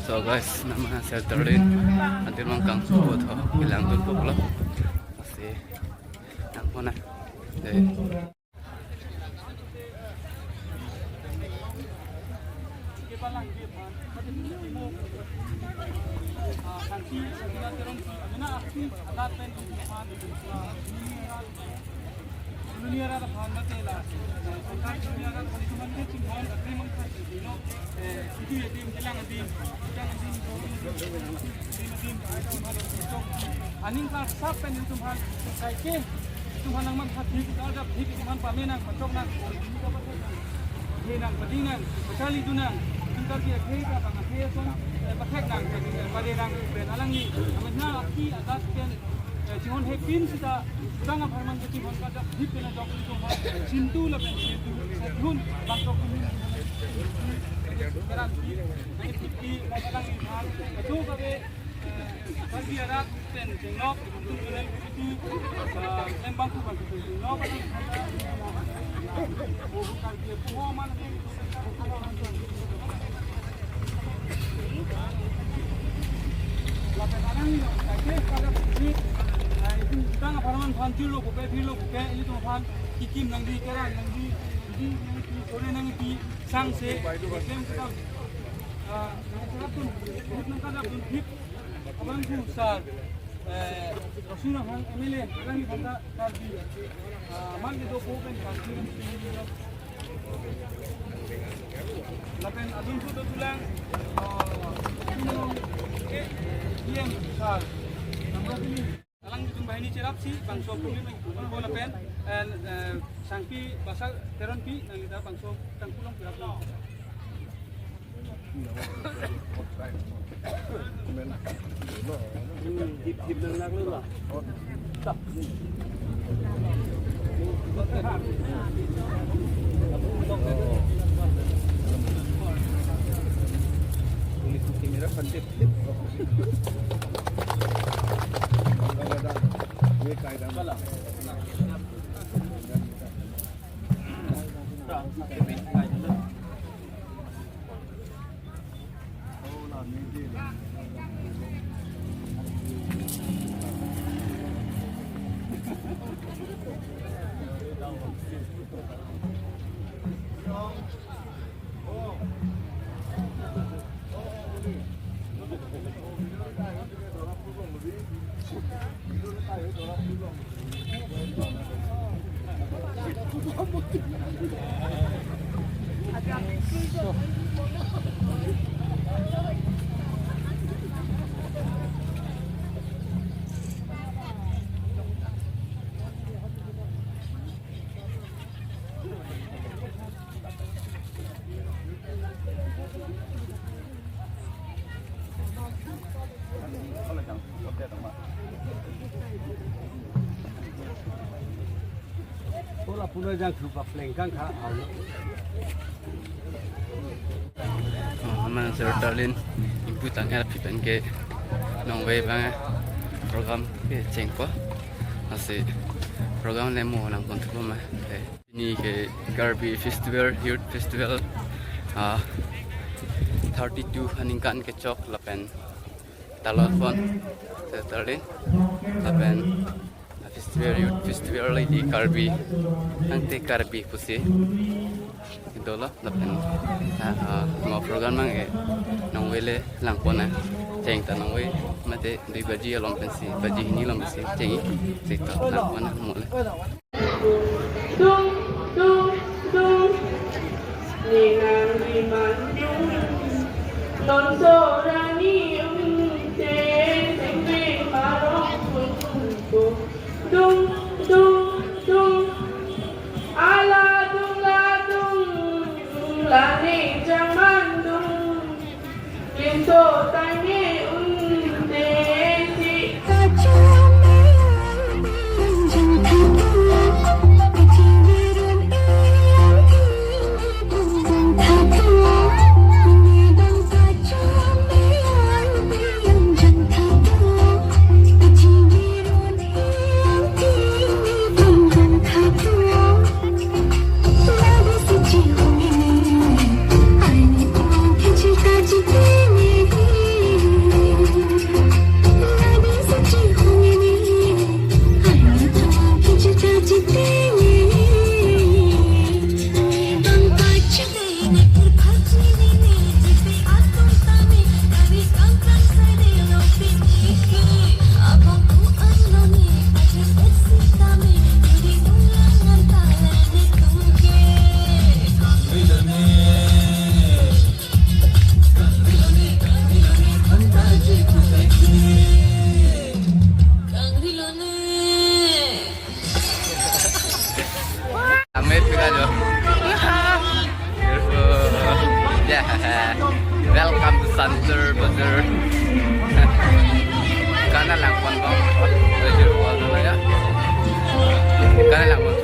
So guys, nama shelter din. Nanti mangkang buat ho, hilang tutup lo. Pasti yang mana? Aning ka sapen yung tumhan kay ke tumhan nang maghathi kita hik man pamenang pacok nang hinang badingan pasali dunang tingkal dia ke ka pang ke son pathek nang pade nang ben alangi amna aki adat ken jihon hepin sita udang aparman ke jihon ka hik na jok tumhan sintu la ben sintu hun bangkok ni Karang di masalang hal itu kabe Karbi ada ten jenglok itu kenal itu lembang tu bagi jenglok Karbi puho mana lapan orang ni saya kalau ini itu kita ngapain panjul lo buka philo buka ini tu pan kikim nang di kerang nang di sore nang di sang se klaim kita nang pun nang kada pun hip abang tu sar rasuna hang emile kami banda Karbi man itu open Karbi lapan adun tu tulang yang sar nomor ini alang itu bahini cerap sih bangso puli nang lapan sangpi basal teron pi nang kita bangso tangkulong berapa hip nang nak lu lah tak tulis kamera pandit ये कायदा वाला puno jang thupa flengkang kha au man sertalin ibu tangga pipen ke nongwei bang program ke cengko masih program lemo nang kontrol mah ini ke Karbi festival youth festival 32 haningkan ke cok lapen talafon sertalin lapen festival di Karbi nanti Karbi pusi itu loh lapen mau program mang nong wele langkona ceng tanong we mate di baji alom pensi baji ini lom pensi cengi sita langkona mulai dung dung dung ninang liman dung non so rani te sengwe marong pun dung dung dung ala dung la dung la ni jangan dung linto tani unte si Cita-cita bazar kana lang pon ko bazar wal na ya kana lang